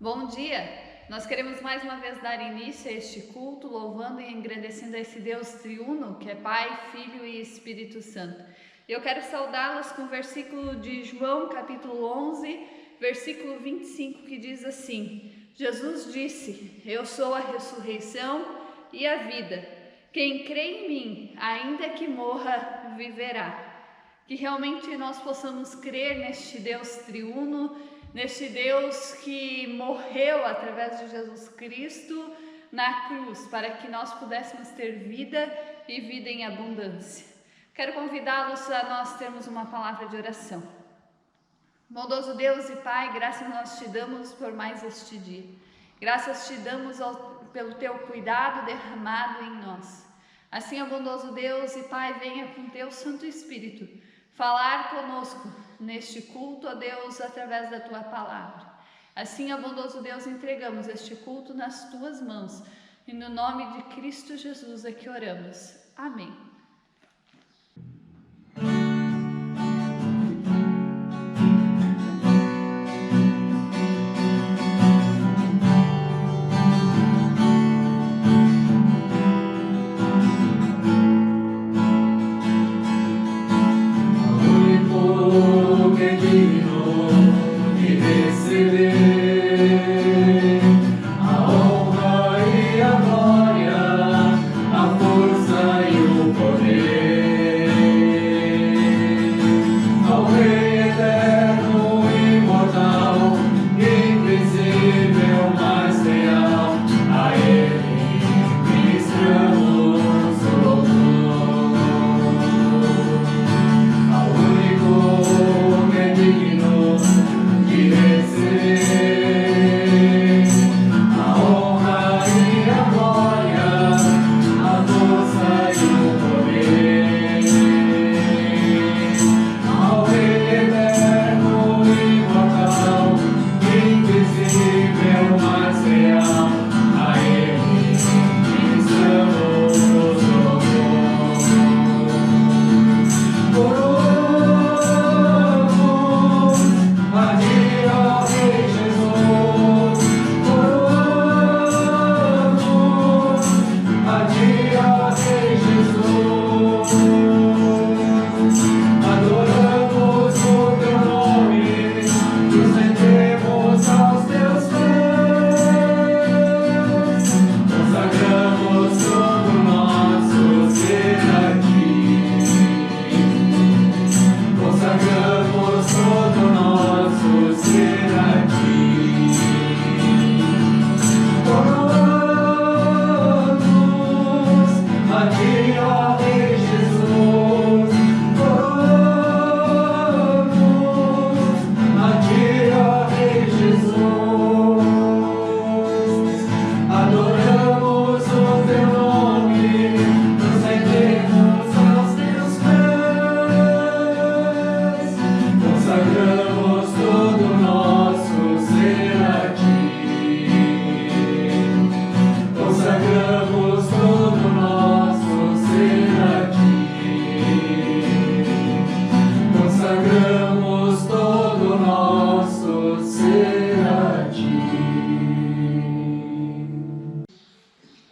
Bom dia! Nós queremos mais uma vez dar início a este culto, louvando e engrandecendo a esse Deus triuno, que é Pai, Filho e Espírito Santo. Eu quero saudá-los com o versículo de João, capítulo 11, versículo 25, que diz assim: Jesus disse: Eu sou a ressurreição e a vida. Quem crê em mim, ainda que morra, viverá. Que realmente nós possamos crer neste Deus triuno, neste Deus que morreu através de Jesus Cristo na cruz, para que nós pudéssemos ter vida e vida em abundância. Quero convidá-los a nós termos uma palavra de oração. Bondoso Deus e Pai, graças nós te damos por mais este dia. Graças te damos pelo teu cuidado derramado em nós. Assim, ó bondoso Deus e Pai, venha com teu Santo Espírito falar conosco neste culto, ó Deus, através da tua palavra. Assim, ó bondoso Deus, entregamos este culto nas tuas mãos e no nome de Cristo Jesus é que oramos. Amém.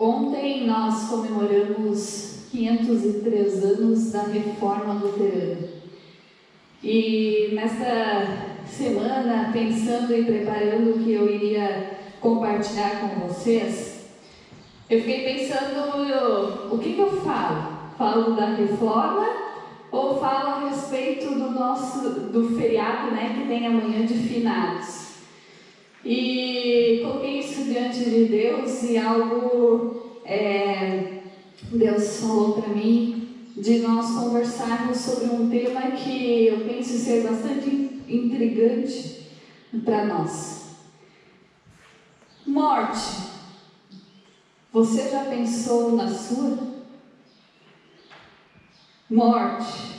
Ontem nós comemoramos 503 anos da Reforma Luterana. E nesta semana, pensando e preparando o que eu iria compartilhar com vocês, eu fiquei pensando, o que eu falo? Falo da Reforma ou falo a respeito do feriado, que tem amanhã de finados? E coloquei isso diante de Deus e Deus falou para mim de nós conversarmos sobre um tema que eu penso ser bastante intrigante para nós. Morte. Você já pensou na sua? Morte.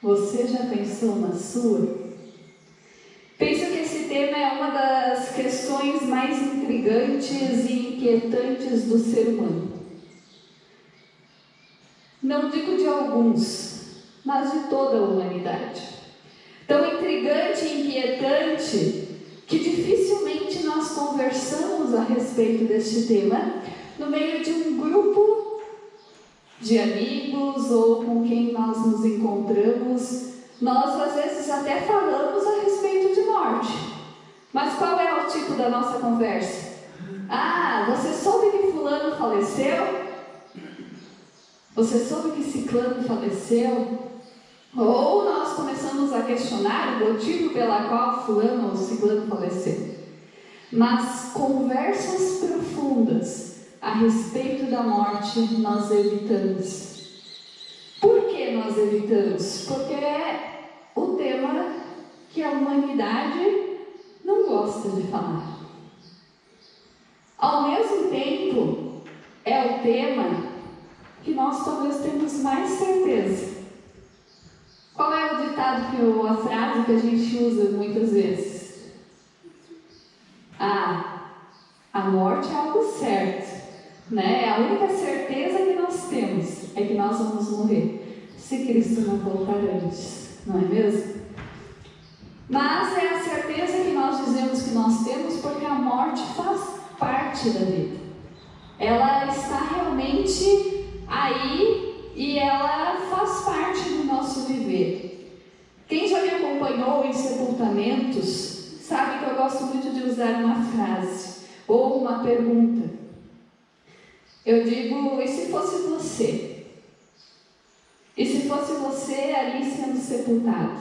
Você já pensou na sua? Penso que esse tema é uma das questões mais intrigantes e inquietantes do ser humano. Não digo de alguns, mas de toda a humanidade. Tão intrigante e inquietante que dificilmente conversamos a respeito deste tema no meio de um grupo de amigos ou com quem nós nos encontramos, nós às vezes até falamos a respeito de morte. Mas qual é o tipo da nossa conversa? Ah, você soube que fulano faleceu? Você soube que ciclano faleceu? Ou nós começamos a questionar o motivo pela qual fulano ou ciclano faleceu. Mas conversas profundas a respeito da morte nós evitamos. Por que nós evitamos? Porque é o tema que a humanidade não gosta de falar. Ao mesmo tempo, é o tema que nós talvez temos mais certeza. Qual é o ditado, a frase que a gente usa muitas vezes? A morte é algo certo, né? A única certeza que nós temos é que nós vamos morrer, se Cristo não voltar antes, não é mesmo? Mas é a certeza que nós dizemos que nós temos porque a morte faz parte da vida. Ela está realmente aí e ela faz parte do nosso viver. Quem já me acompanhou em sepultamentos sabe que eu gosto muito de usar uma frase ou uma pergunta. Eu digo, e se fosse você? E se fosse você ali sendo sepultado?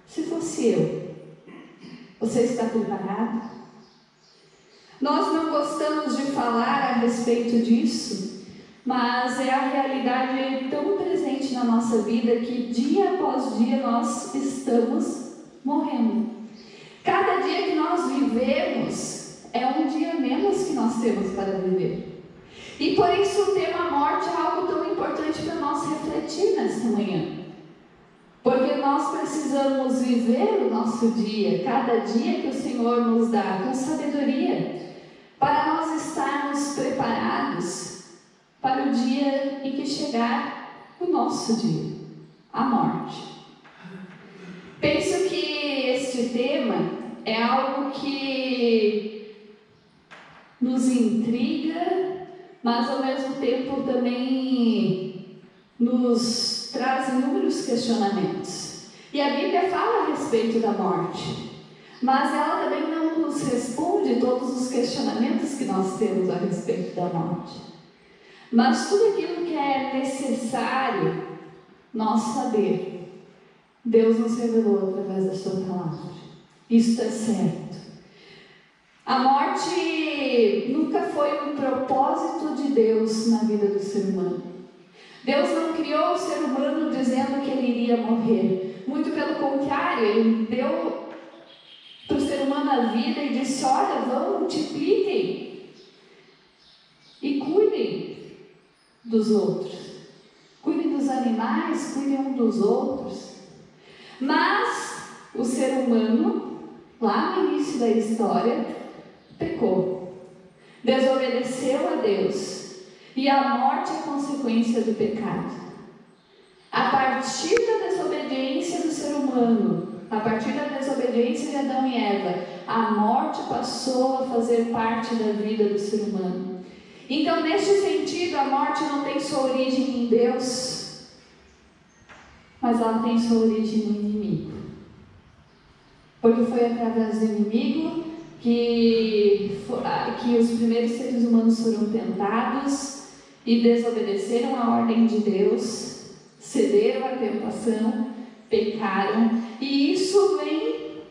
Se fosse eu, você está preparado? Nós não gostamos de falar a respeito disso, mas é a realidade tão presente na nossa vida que dia após dia nós estamos morrendo. Cada dia que nós vivemos é um dia menos que nós temos para viver. E por isso o tema morte é algo tão importante para nós refletir nesta manhã. Porque nós precisamos viver o nosso dia, cada dia que o Senhor nos dá, com sabedoria, para nós estarmos preparados para o dia em que chegar o nosso dia, a morte. Penso que este tema é algo que nos intriga, mas ao mesmo tempo também nos traz inúmeros questionamentos. E a Bíblia fala a respeito da morte, mas ela também não nos responde todos os questionamentos que nós temos a respeito da morte. Mas tudo aquilo que é necessário nós saber, Deus nos revelou através da sua palavra. Isso é certo. A morte nunca foi um propósito de Deus na vida do ser humano. Deus não criou o ser humano dizendo que ele iria morrer. Muito pelo contrário, ele deu para o ser humano a vida e disse, olha, vão, multipliquem e cuidem dos outros. Cuidem dos animais, cuidem um dos outros. Mas o ser humano, lá no início da história, pecou, desobedeceu a Deus. E a morte é consequência do pecado. A partir da desobediência do ser humano, a partir da desobediência de Adão e Eva, a morte passou a fazer parte da vida do ser humano. Então, neste sentido, a morte não tem sua origem em Deus, mas ela tem sua origem no inimigo. Porque foi através do inimigo que os primeiros seres humanos foram tentados e desobedeceram a ordem de Deus, cederam à tentação, pecaram, e isso vem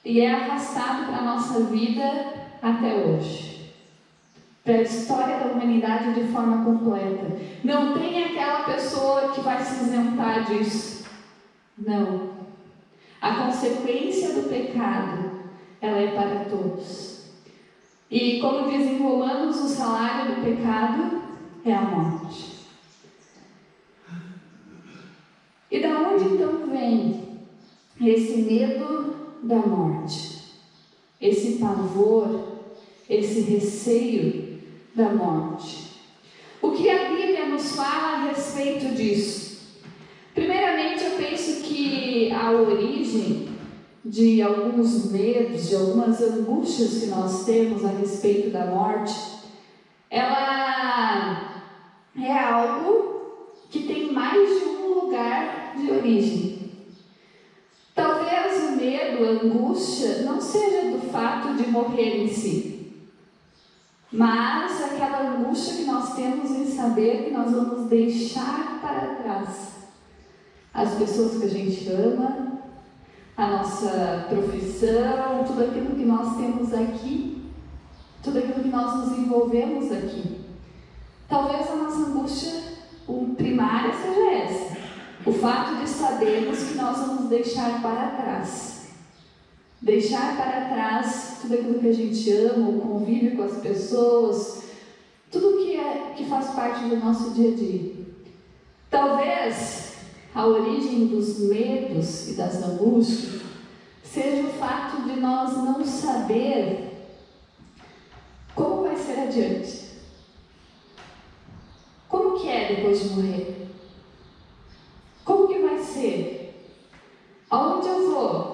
e é arrastado para a nossa vida até hoje, para a história da humanidade de forma completa. Não tem aquela pessoa que vai se isentar disso, não. A consequência do pecado, ela é para todos. E como diz em Romanos, o salário do pecado é a morte. E da onde então vem esse medo da morte? Esse pavor, esse receio da morte? O que a Bíblia nos fala a respeito disso? Primeiramente, eu penso que a origem de alguns medos, de algumas angústias que nós temos a respeito da morte, ela é algo que tem mais de um lugar de origem. Talvez o medo, a angústia, não seja do fato de morrer em si, mas aquela angústia que nós temos em saber que nós vamos deixar para trás as pessoas que a gente ama, a nossa profissão, tudo aquilo que nós temos aqui, tudo aquilo que nós nos envolvemos aqui. Talvez a nossa angústia primária seja essa, o fato de sabermos que nós vamos deixar para trás. Deixar para trás tudo aquilo que a gente ama, o convívio com as pessoas, tudo que faz parte do nosso dia a dia. Talvez a origem dos medos e das angústias seja o fato de nós não saber como vai ser adiante. Como que é depois de morrer? Como que vai ser? Aonde eu vou?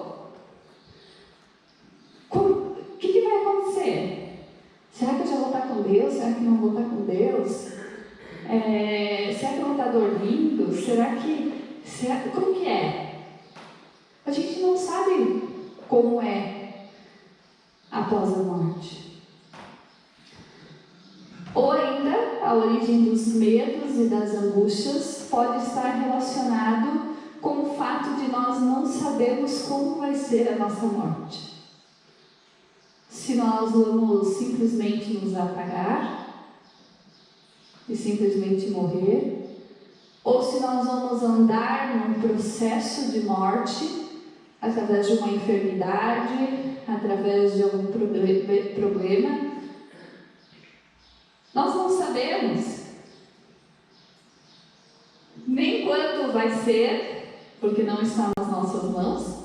O que vai acontecer? Será que eu já vou estar com Deus? Será que não vou estar com Deus? Será que eu vou estar dormindo? Como que é? A gente não sabe como é após a morte. Ou ainda, a origem dos medos e das angústias pode estar relacionado com o fato de nós não sabermos como vai ser a nossa morte. Se nós vamos simplesmente nos apagar e simplesmente morrer, ou se nós vamos andar num processo de morte através de uma enfermidade, através de algum problema. Nós não sabemos nem quando vai ser, porque não está nas nossas mãos,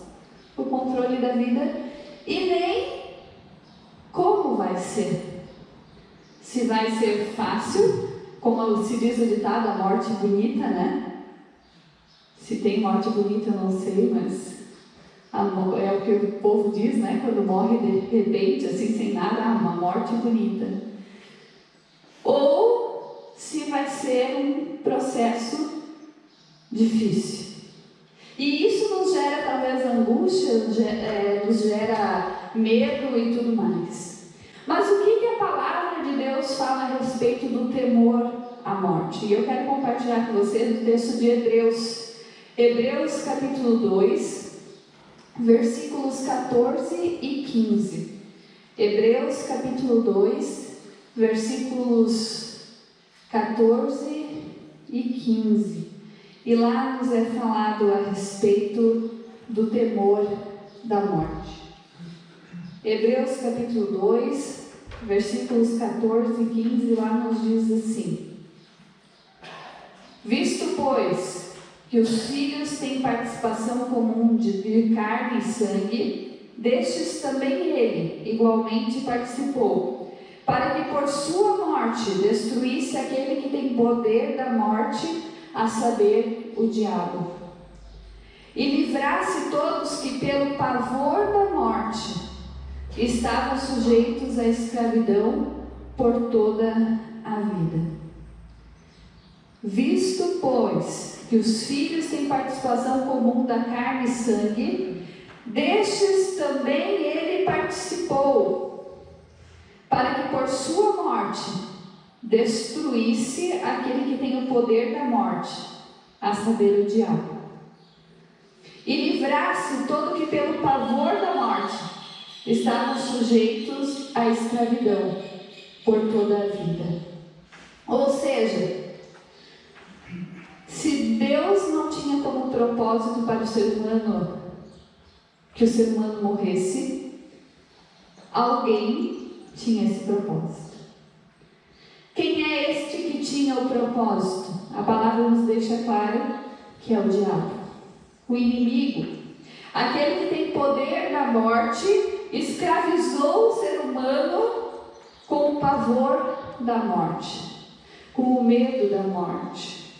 o controle da vida, e nem como vai ser. Se vai ser fácil, como se diz o ditado, a morte bonita, né? Se tem morte bonita, eu não sei, mas é o que o povo diz, né? Quando morre de repente, assim, sem nada, uma morte bonita. Ou se vai ser um processo difícil. E isso nos gera talvez angústia, nos gera medo e tudo mais. Mas o que a palavra de Deus fala a respeito do temor à morte? E eu quero compartilhar com vocês o texto de Hebreus capítulo 2, versículos 14 e 15. Hebreus capítulo 2, versículos 14 e 15. E lá nos é falado a respeito do temor da morte. Hebreus capítulo 2, versículos 14 e 15, lá nos diz assim: visto, pois, que os filhos têm participação comum de carne e sangue, destes também ele igualmente participou, para que por sua morte destruísse aquele que tem poder da morte, a saber, o diabo, e livrasse todos que pelo pavor da morte estavam sujeitos à escravidão por toda a vida. Visto, pois, que os filhos têm participação comum da carne e sangue, destes também ele participou, para que por sua morte destruísse aquele que tem o poder da morte, a saber, o diabo, e livrasse todo que pelo pavor da morte estavam sujeitos à escravidão por toda a vida. Ou seja, se Deus não tinha como propósito para o ser humano que o ser humano morresse, alguém tinha esse propósito. Quem é este que tinha o propósito? A palavra nos deixa claro que é o diabo, o inimigo, aquele que tem poder da morte, escravizou o ser humano com o pavor da morte, com o medo da morte.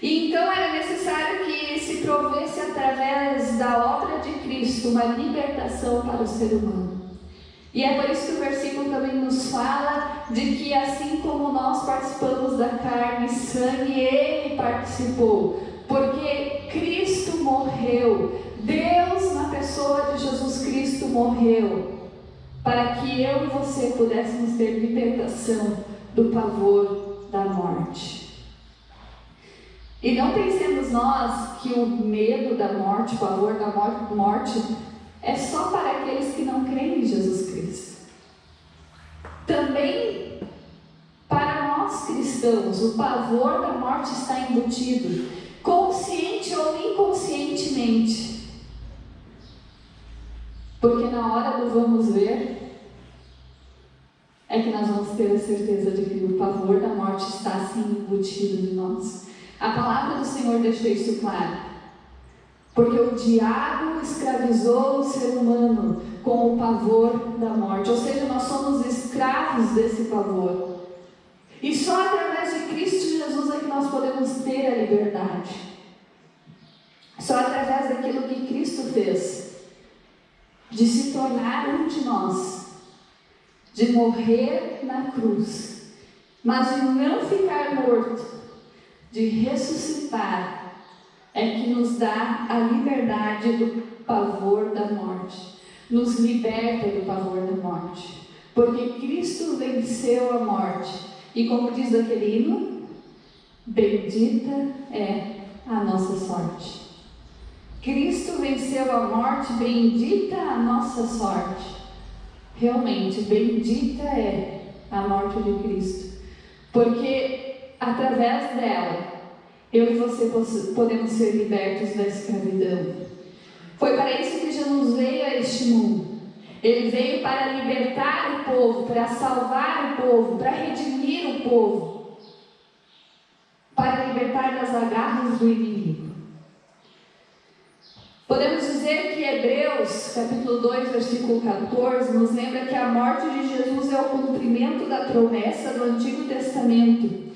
E então era necessário que se provesse através da obra de Cristo uma libertação para o ser humano. E é por isso que o versículo também nos fala de que assim como nós participamos da carne e sangue, Ele participou, porque Cristo morreu, Deus na pessoa de Jesus Cristo morreu, para que eu e você pudéssemos ter libertação do pavor da morte. E não pensemos nós que o medo da morte, o pavor da morte, é só para aqueles que não creem em Jesus Cristo. Também para nós cristãos, o pavor da morte está embutido, consciente ou inconscientemente. Porque na hora do vamos ver, é que nós vamos ter a certeza de que o pavor da morte está assim embutido em nós. A palavra do Senhor deixou isso claro. Porque o diabo escravizou o ser humano com o pavor da morte. Ou seja, nós somos escravos desse pavor. E só através de Cristo Jesus é que nós podemos ter a liberdade. Só através daquilo que Cristo fez. De se tornar um de nós. De morrer na cruz. Mas de não ficar morto. De ressuscitar. É que nos dá a liberdade do pavor da morte. Nos liberta do pavor da morte. Porque Cristo venceu a morte. E como diz aquele hino, bendita é a nossa sorte. Cristo venceu a morte, bendita a nossa sorte. Realmente, bendita é a morte de Cristo. Porque através dela, eu e você podemos ser libertos da escravidão. Foi para isso que Jesus veio a este mundo. Ele veio para libertar o povo, para salvar o povo, para redimir o povo, para libertar das agarras do inimigo. Podemos dizer que Hebreus, capítulo 2, versículo 14, nos lembra que a morte de Jesus é o cumprimento da promessa do Antigo Testamento.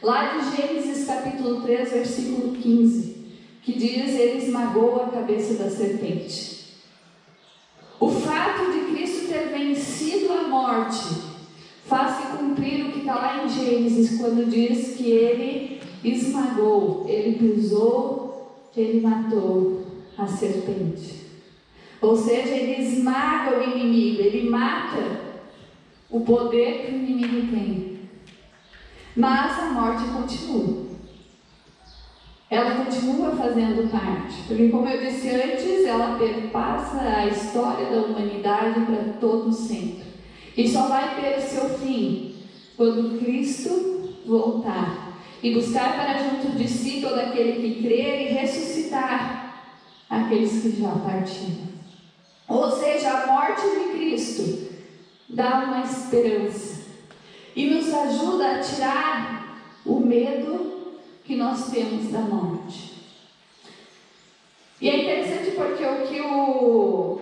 Lá de Gênesis capítulo 3, versículo 15, que diz: Ele esmagou a cabeça da serpente. O fato de Cristo ter vencido a morte faz-se cumprir o que está lá em Gênesis, quando diz que Ele esmagou, Ele pisou, Ele matou a serpente. Ou seja, Ele esmaga o inimigo, Ele mata o poder que o inimigo tem. Mas a morte continua. Ela continua fazendo parte. Porque, como eu disse antes, ela perpassa a história da humanidade para todo sempre. E só vai ter o seu fim quando Cristo voltar e buscar para junto de si todo aquele que crer e ressuscitar aqueles que já partiram. Ou seja, a morte de Cristo dá uma esperança. E nos ajuda a tirar o medo que nós temos da morte. E é interessante porque o que o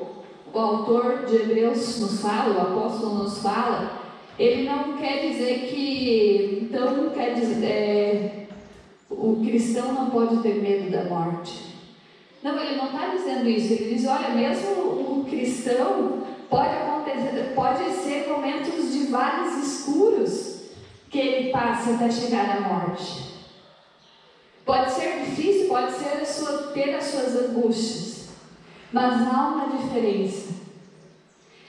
autor de Hebreus nos fala, o apóstolo nos fala, ele não quer dizer que, então, quer dizer, o cristão não pode ter medo da morte. Não, ele não está dizendo isso. Ele diz, olha, mesmo o cristão pode ser momentos de vales escuros que ele passa até chegar à morte. Pode ser difícil, pode ser ter as suas angústias, mas há uma diferença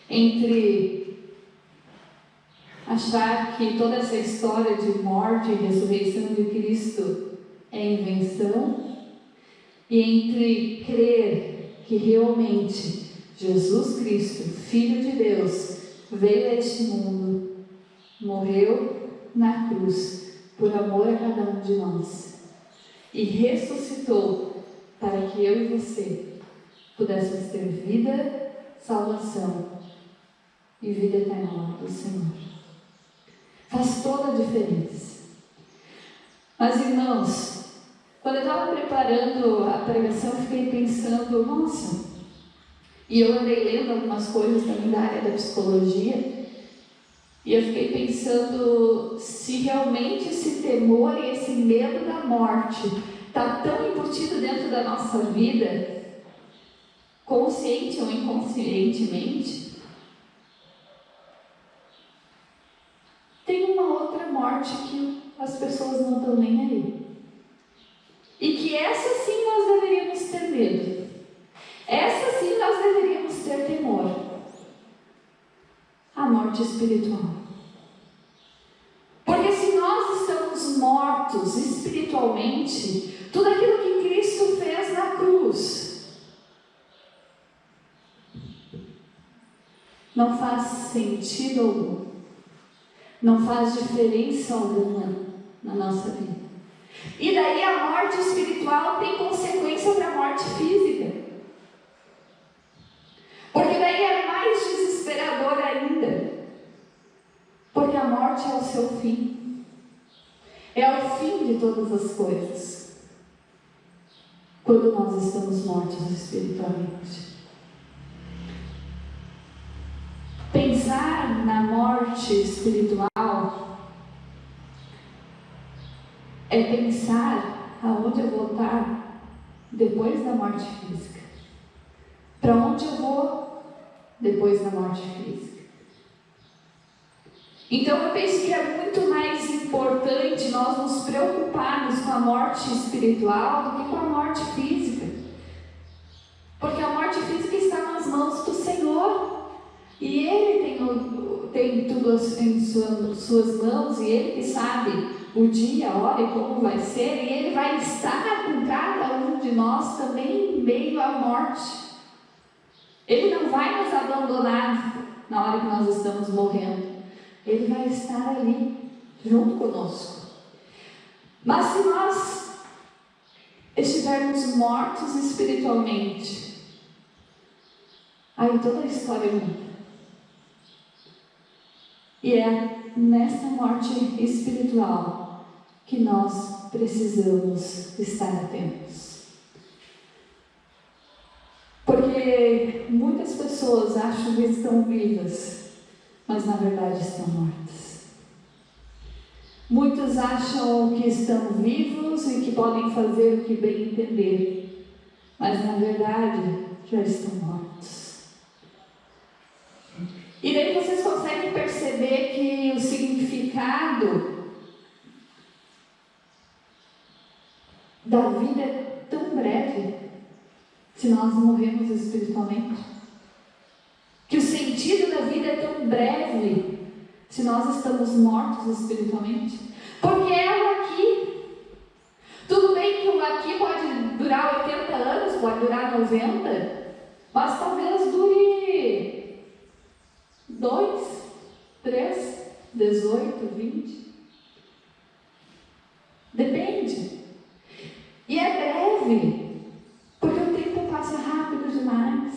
entre achar que toda essa história de morte e ressurreição de Cristo é invenção e entre crer que realmente Jesus Cristo, Filho de Deus, veio a este mundo, morreu na cruz por amor a cada um de nós e ressuscitou para que eu e você pudéssemos ter vida, salvação e vida eterna do Senhor. Faz toda a diferença. Mas, irmãos, quando eu estava preparando a pregação, eu fiquei pensando, nossa, e eu andei lendo algumas coisas também da área da psicologia, e eu fiquei pensando se realmente esse temor e esse medo da morte está tão embutido dentro da nossa vida, consciente ou inconscientemente, tem uma outra morte que as pessoas não estão nem aí. E que essa sim nós deveríamos ter medo. Essa sim nós deveríamos ter temor. A morte espiritual. Porque se nós estamos mortos espiritualmente, tudo aquilo que Cristo fez na cruz não faz sentido algum, não faz diferença alguma na nossa vida. E daí a morte espiritual tem consequência para a morte física. Porque daí é mais desesperador ainda. Porque a morte é o seu fim. É o fim de todas as coisas. Quando nós estamos mortos espiritualmente. Pensar na morte espiritual é pensar aonde eu vou estar depois da morte física. Para onde eu vou depois da morte física. Então eu penso que é muito mais importante nós nos preocuparmos com a morte espiritual do que com a morte física. Porque a morte física está nas mãos do Senhor. E Ele tem tudo em suas mãos, e Ele que sabe o dia, a hora e como vai ser, e Ele vai estar com cada um de nós também em meio à morte. Ele não vai nos abandonar na hora que nós estamos morrendo. Ele vai estar ali, junto conosco. Mas se nós estivermos mortos espiritualmente, aí toda a história muda. E é nessa morte espiritual que nós precisamos estar atentos. Porque muitas pessoas acham que estão vivas, mas na verdade estão mortas. Muitos acham que estão vivos e que podem fazer o que bem entender, mas na verdade já estão mortos. E daí vocês conseguem perceber que o significado da vida é tão breve se nós morremos espiritualmente. Que o sentido da vida é tão breve se nós estamos mortos espiritualmente. Porque é o aqui. Tudo bem que o aqui pode durar 80 anos, pode durar 90, mas talvez dure 2, 3, 18, 20. Depende. E é breve, porque o tempo passa rápido demais.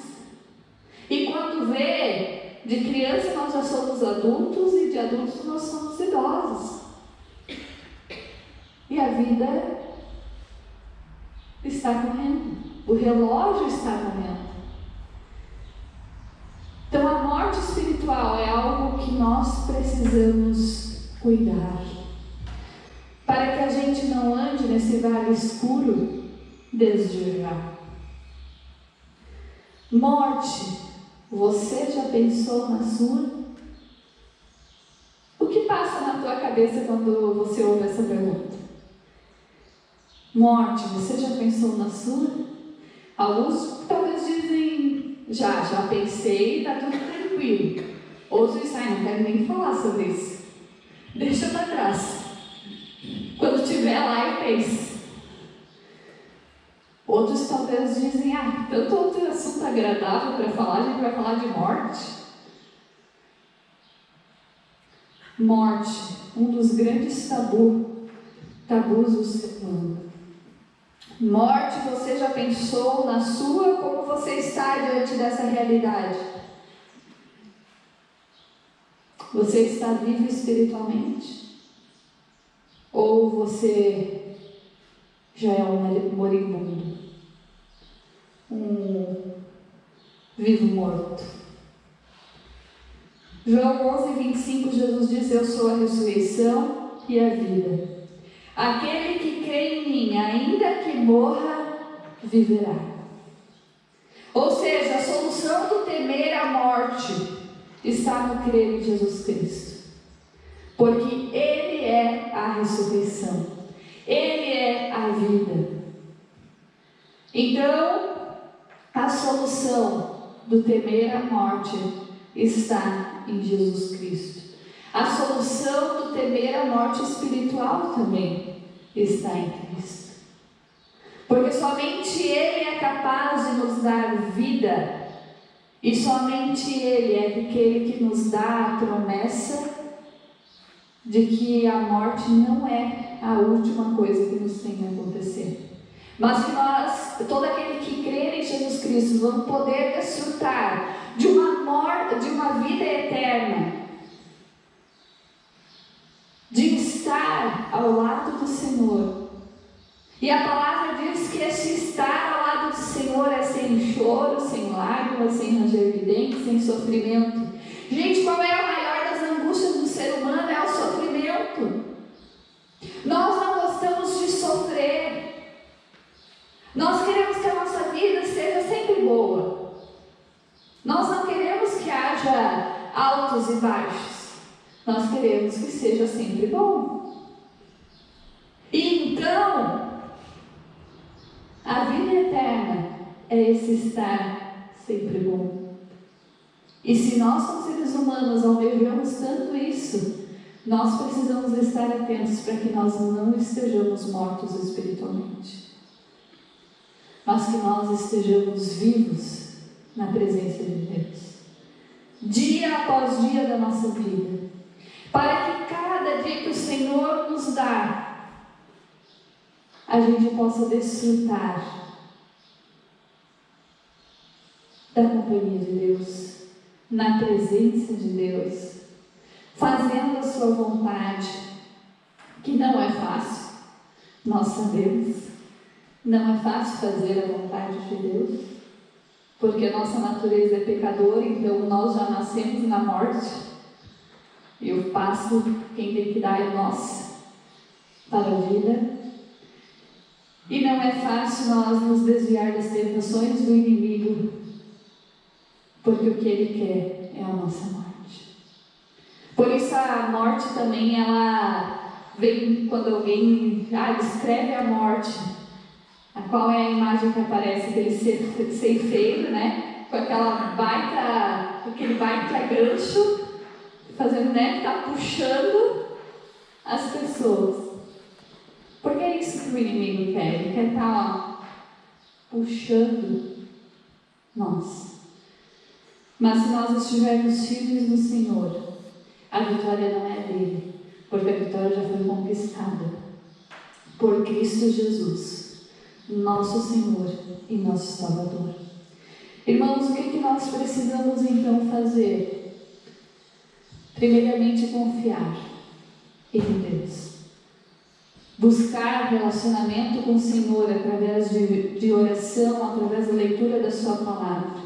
E quando vê, de criança nós já somos adultos e de adultos nós somos idosos. E a vida está correndo. O relógio está correndo. Então a morte espiritual é algo que nós precisamos cuidar. Para que a gente não ande nesse vale escuro desde já. Morte, você já pensou na sua? O que passa na tua cabeça quando você ouve essa pergunta? Morte, você já pensou na sua? Alguns talvez dizem, já pensei, está tudo tranquilo. Outros dizem, não quero nem falar sobre isso. Deixa para trás. Quando estiver lá, eu penso. Outros talvez dizem, tanto outro assunto agradável para falar, a gente vai falar de morte. Morte, um dos grandes tabus do ser humano. Morte, você já pensou na sua? Como você está diante dessa realidade? Você está vivo espiritualmente? Ou você já é um moribundo? Um vivo morto? João 11:25, Jesus diz, eu sou a ressurreição e a vida. Aquele que crê em mim, ainda que morra, viverá. Ou seja, a solução do temer a morte está no crer em Jesus Cristo. Porque Ele é a ressurreição. Ele é a vida. Então, a solução do temer a morte está em Jesus Cristo. A solução do temer a morte espiritual também está em Cristo. Porque somente Ele é capaz de nos dar vida, e somente Ele é aquele que nos dá a promessa de que a morte não é a última coisa que nos tem a acontecer. Mas que nós, todo aquele que crer em Jesus Cristo, vamos poder desfrutar de uma vida eterna, de estar ao lado do Senhor. E a palavra diz que esse estar ao lado do Senhor é sem choro, sem lágrimas, sem ranger de dentes, sem sofrimento. Gente, qual é a maior das angústias do ser humano? É o sofrimento. Nós não gostamos de sofrer. Nós queremos que a nossa vida seja sempre boa. Nós não queremos que haja altos e baixos. Nós queremos que seja sempre bom. E então, a vida eterna é esse estar sempre bom. E se nós, como seres humanos, almejamos tanto isso, nós precisamos estar atentos para que nós não estejamos mortos espiritualmente, mas que nós estejamos vivos na presença de Deus, dia após dia da nossa vida, para que cada dia que o Senhor nos dá, a gente possa desfrutar da companhia de Deus, na presença de Deus, fazendo a sua vontade, que não é fácil, nós sabemos, não é fácil fazer a vontade de Deus, porque a nossa natureza é pecadora, então nós já nascemos na morte, e o passo quem tem que dar é nós, para a vida. E não é fácil nós nos desviar das tentações do inimigo, porque o que ele quer é a nossa morte. Por isso a morte também, ela vem quando alguém descreve a morte, a qual é a imagem que aparece, aquele ceifeiro, né? Com aquele baita gancho, fazendo, né? Tá puxando as pessoas. Porque é isso que o inimigo quer. Ele quer estar puxando nós. Mas se nós estivermos firmes no Senhor, a vitória não é dele, porque a vitória já foi conquistada por Cristo Jesus, nosso Senhor e nosso Salvador. Irmãos, o que nós precisamos então fazer? Primeiramente, confiar em Deus. Buscar relacionamento com o Senhor através de oração, através da leitura da sua palavra.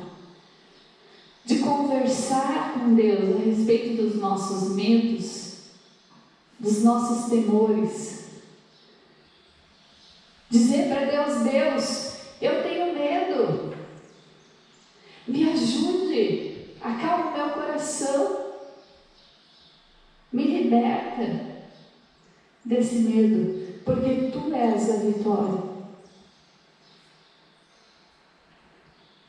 De conversar com Deus a respeito dos nossos medos, dos nossos temores. Dizer para Deus: Deus, eu tenho medo. Me ajude, acalma o meu coração. Me liberta desse medo, porque Tu és a vitória.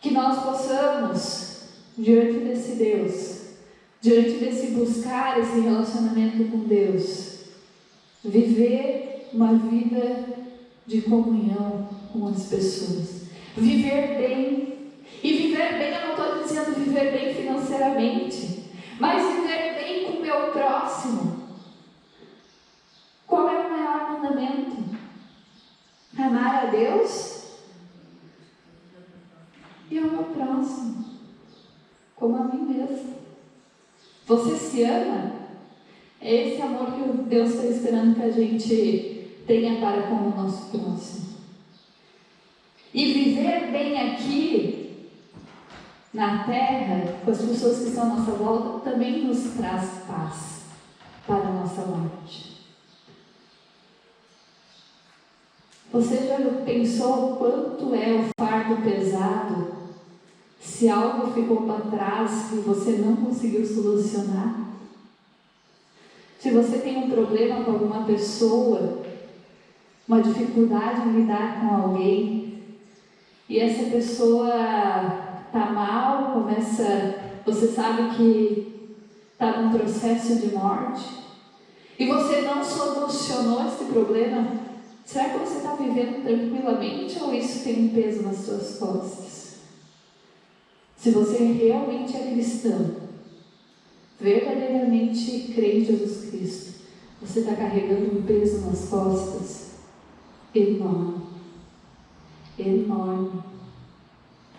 Que nós possamos, diante desse Deus, diante desse buscar esse relacionamento com Deus, viver uma vida de comunhão com as pessoas, viver bem. E viver bem, eu não estou dizendo viver bem financeiramente, mas viver bem com o meu próximo. Qual é o maior mandamento? Amar a Deus e ao meu próximo, como a mim mesmo. Você se ama? É esse amor que Deus está esperando que a gente tenha para com o nosso próximo. E viver bem aqui na terra, com as pessoas que estão à nossa volta, também nos traz paz para a nossa morte. Você já pensou quanto é o fardo pesado se algo ficou para trás e você não conseguiu solucionar? Se você tem um problema com alguma pessoa, uma dificuldade em lidar com alguém, e essa pessoa está mal, você sabe que está num processo de morte, e você não solucionou esse problema, será que você está vivendo tranquilamente ou isso tem um peso nas suas costas? Se você realmente é cristão, verdadeiramente crê em Jesus Cristo, você está carregando um peso nas costas enorme, enorme.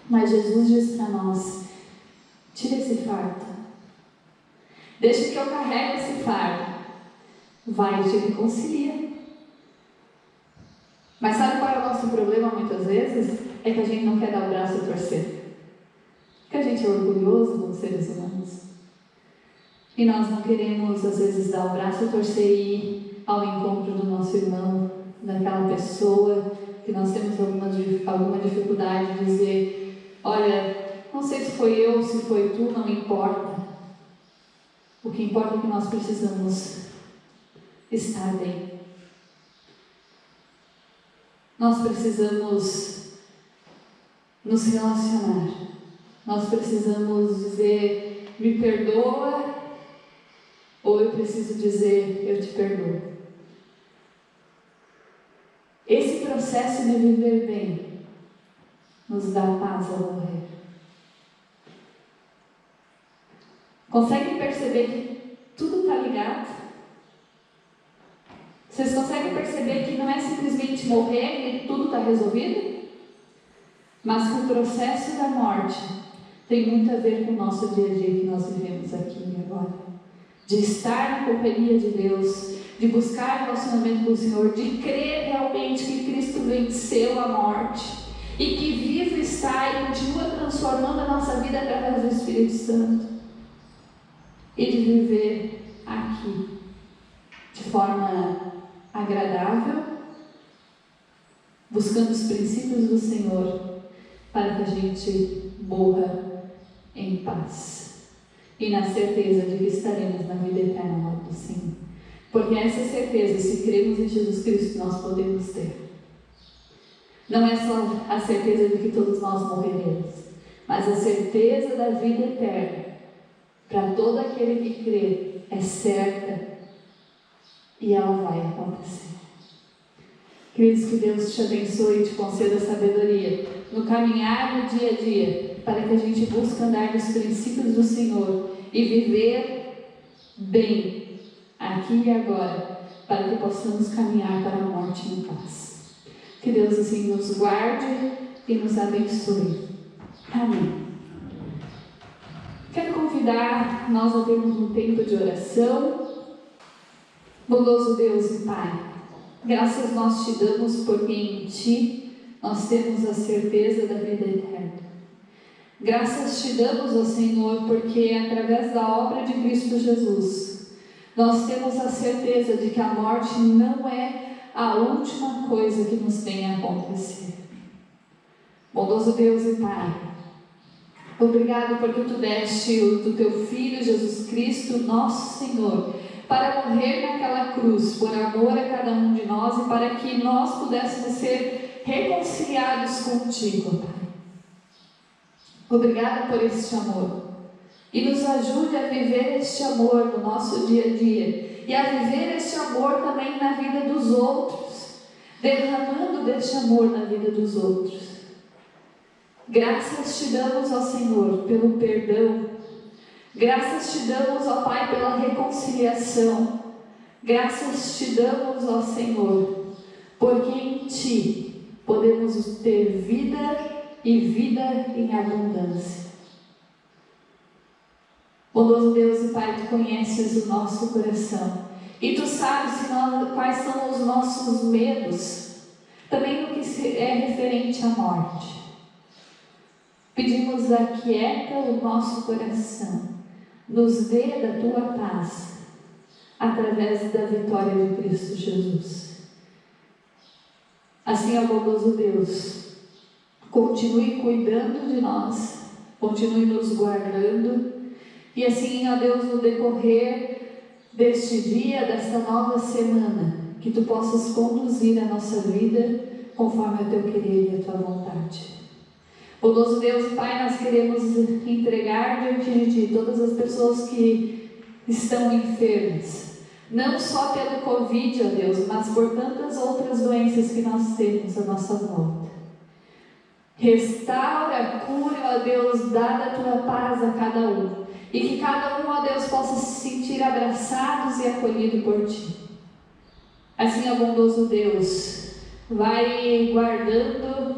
Mas Jesus diz para nós: tira esse fardo, deixa que eu carrego esse fardo, vai e te reconcilia. Mas sabe qual é o nosso problema muitas vezes? É que a gente não quer dar o braço a torcer, porque a gente é orgulhoso como seres humanos, e nós não queremos às vezes dar o braço a torcer e ir ao encontro do nosso irmão, daquela pessoa que nós temos alguma dificuldade de dizer: olha, não sei se foi eu, se foi tu, não importa. O que importa é que nós precisamos estar bem. Nós precisamos nos relacionar. Nós precisamos dizer: me perdoa, ou eu preciso dizer: eu te perdoo. Esse processo de viver bem nos dá paz ao morrer. Conseguem perceber que tudo está ligado? Vocês conseguem perceber que não é simplesmente morrer e tudo está resolvido? Mas que o processo da morte tem muito a ver com o nosso dia a dia que nós vivemos aqui e agora. De estar na companhia de Deus, de buscar relacionamento com o Senhor, de crer realmente que Cristo venceu a morte e que vivo está e continua transformando a nossa vida através do Espírito Santo, e de viver aqui de forma agradável, buscando os princípios do Senhor, para que a gente morra em paz e na certeza de que estaremos na vida eterna ao lado do Senhor. Porque essa certeza, se cremos em Jesus Cristo, nós podemos ter. Não é só a certeza de que todos nós morreremos, mas a certeza da vida eterna, para todo aquele que crê, é certa e ela vai acontecer. Queridos, que Deus te abençoe e te conceda sabedoria no caminhar no dia a dia, para que a gente busque andar nos princípios do Senhor e viver bem aqui e agora, para que possamos caminhar para a morte em paz. Que Deus assim nos guarde e nos abençoe. Amém. Quero convidar nós a termos um tempo de oração. Bondoso Deus e Pai, graças nós te damos porque em Ti nós temos a certeza da vida eterna. Graças te damos, ó Senhor, porque através da obra de Cristo Jesus, nós temos a certeza de que a morte não é a última coisa que nos tem a acontecer. Bondoso Deus e Pai, obrigado porque Tu deste o Teu Filho Jesus Cristo, nosso Senhor, para morrer naquela cruz, por amor a cada um de nós e para que nós pudéssemos ser reconciliados contigo, Pai. Obrigada por este amor. E nos ajude a viver este amor no nosso dia a dia. E a viver este amor também na vida dos outros. Derramando deste amor na vida dos outros. Graças te damos, ó Senhor, pelo perdão. Graças te damos, ó Pai, pela reconciliação. Graças te damos, ó Senhor, porque em Ti podemos ter vida e vida em abundância. Bondoso Deus e Pai, Tu conheces o nosso coração e Tu sabes quais são os nossos medos, também no que é referente à morte. Pedimos: aquieta o nosso coração, nos dê da Tua paz, através da vitória de Cristo Jesus. Assim, ó bondoso Deus, continue cuidando de nós, continue nos guardando, e assim, ó Deus, no decorrer deste dia, desta nova semana, que Tu possas conduzir a nossa vida conforme o Teu querer e a Tua vontade. Bondoso Deus e Pai, nós queremos entregar diante de Ti todas as pessoas que estão enfermas, não só pelo Covid, ó Deus, mas por tantas outras doenças que nós temos à nossa volta. Restaura, cura, ó Deus, dá a Tua paz a cada um, e que cada um, ó Deus, possa se sentir abraçados e acolhidos por Ti. Assim, ó bondoso Deus, vai guardando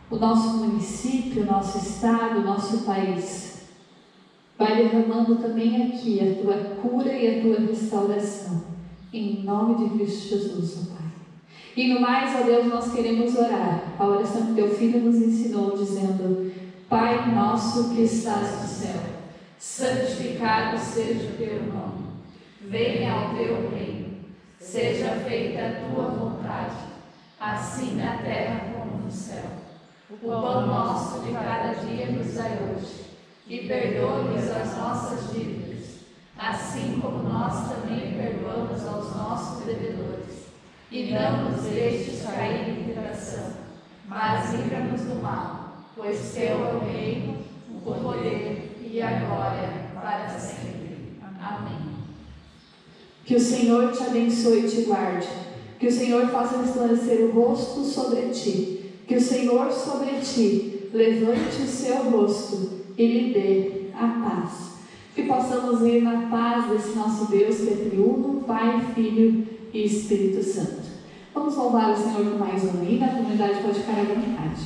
o nosso município, o nosso estado, o nosso país. Vai derramando também aqui a Tua cura e a Tua restauração, em nome de Cristo Jesus, ó Pai. E no mais, ó Deus, nós queremos orar a oração que Teu Filho nos ensinou, dizendo: Pai nosso que estás no céu, santificado seja o Teu nome, venha o Teu reino, seja feita a Tua vontade, assim na terra como no céu. O pão nosso de cada dia nos dai hoje, e perdoa-nos as nossas dívidas, assim como nós também perdoamos aos nossos devedores. E não nos deixes cair em tentação, mas livra-nos do mal, pois Teu é o reino, o poder e a glória para sempre. Amém. Que o Senhor te abençoe e te guarde, que o Senhor faça resplandecer o rosto sobre ti, que o Senhor sobre ti levante o seu rosto e lhe dê a paz. Que possamos ir na paz desse nosso Deus que é triuno, Pai, Filho e Espírito Santo. Vamos louvar o Senhor com mais um hino, a comunidade pode ficar à vontade.